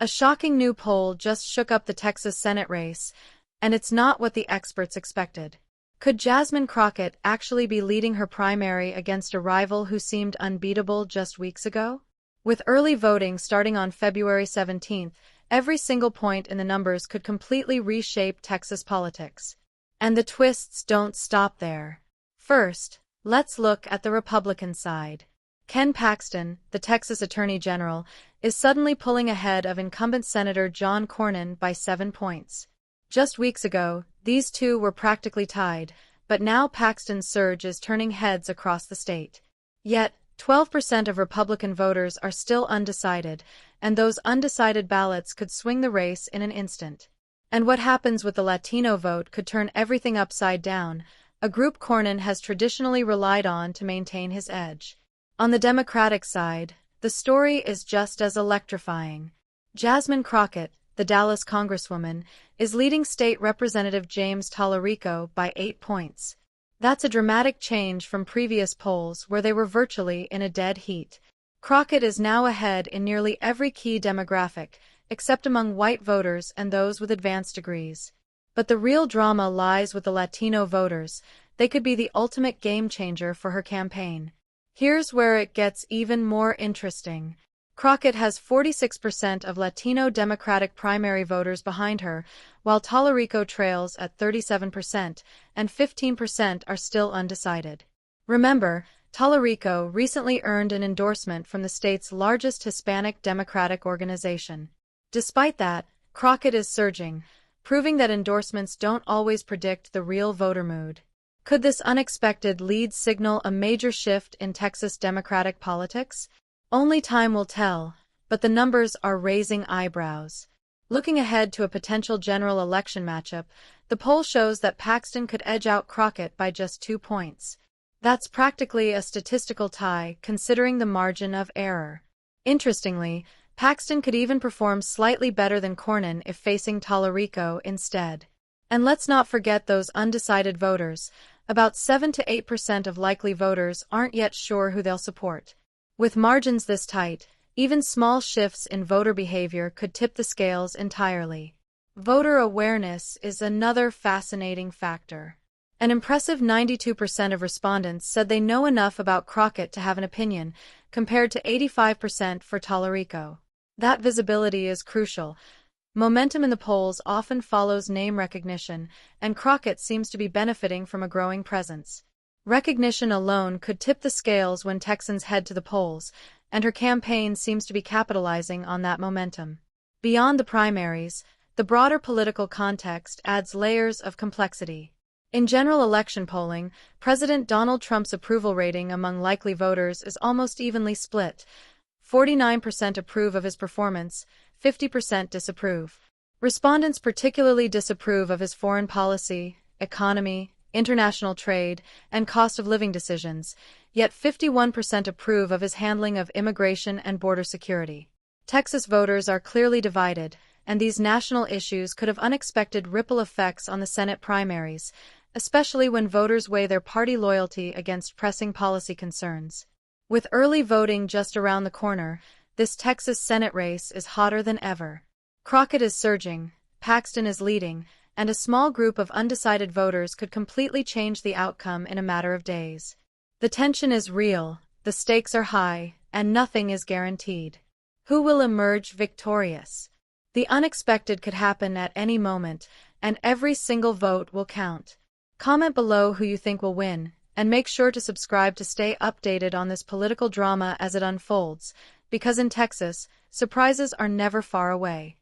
A shocking new poll just shook up the Texas Senate race, and it's not what the experts expected. Could Jasmine Crockett actually be leading her primary against a rival who seemed unbeatable just weeks ago? With early voting starting on February 17th, every single point in the numbers could completely reshape Texas politics. And the twists don't stop there. First, let's look at the Republican side. Ken Paxton, the Texas Attorney General, is suddenly pulling ahead of incumbent Senator John Cornyn by 7 points. Just weeks ago, these two were practically tied, but now Paxton's surge is turning heads across the state. Yet, 12% of Republican voters are still undecided, and those undecided ballots could swing the race in an instant. And what happens with the Latino vote could turn everything upside down, a group Cornyn has traditionally relied on to maintain his edge. On the Democratic side, the story is just as electrifying. Jasmine Crockett, the Dallas congresswoman, is leading State Representative James Tallarico by 8 points. That's a dramatic change from previous polls where they were virtually in a dead heat. Crockett is now ahead in nearly every key demographic, except among white voters and those with advanced degrees. But the real drama lies with the Latino voters. They could be the ultimate game changer for her campaign. Here's where it gets even more interesting. Crockett has 46% of Latino Democratic primary voters behind her, while Tallarico trails at 37%, and 15% are still undecided. Remember, Tallarico recently earned an endorsement from the state's largest Hispanic Democratic organization. Despite that, Crockett is surging, proving that endorsements don't always predict the real voter mood. Could this unexpected lead signal a major shift in Texas Democratic politics? Only time will tell, but the numbers are raising eyebrows. Looking ahead to a potential general election matchup, the poll shows that Paxton could edge out Crockett by just 2 points. That's practically a statistical tie, considering the margin of error. Interestingly, Paxton could even perform slightly better than Cornyn if facing Tallarico instead. And let's not forget those undecided voters. About 7 to 8% of likely voters aren't yet sure who they'll support. With margins this tight, even small shifts in voter behavior could tip the scales entirely. Voter awareness is another fascinating factor. An impressive 92% of respondents said they know enough about Crockett to have an opinion, compared to 85% for Tallarico. That visibility is crucial. Momentum in the polls often follows name recognition, and Crockett seems to be benefiting from a growing presence. Recognition alone could tip the scales when Texans head to the polls, and her campaign seems to be capitalizing on that momentum. Beyond the primaries, the broader political context adds layers of complexity. In general election polling, President Donald Trump's approval rating among likely voters is almost evenly split. 49% approve of his performance, 50% disapprove. Respondents particularly disapprove of his foreign policy, economy, international trade, and cost of living decisions, yet 51% approve of his handling of immigration and border security. Texas voters are clearly divided, and these national issues could have unexpected ripple effects on the Senate primaries, especially when voters weigh their party loyalty against pressing policy concerns. With early voting just around the corner, this Texas Senate race is hotter than ever. Crockett is surging, Paxton is leading, and a small group of undecided voters could completely change the outcome in a matter of days. The tension is real, the stakes are high, and nothing is guaranteed. Who will emerge victorious? The unexpected could happen at any moment, and every single vote will count. Comment below who you think will win, and make sure to subscribe to stay updated on this political drama as it unfolds, because in Texas, surprises are never far away.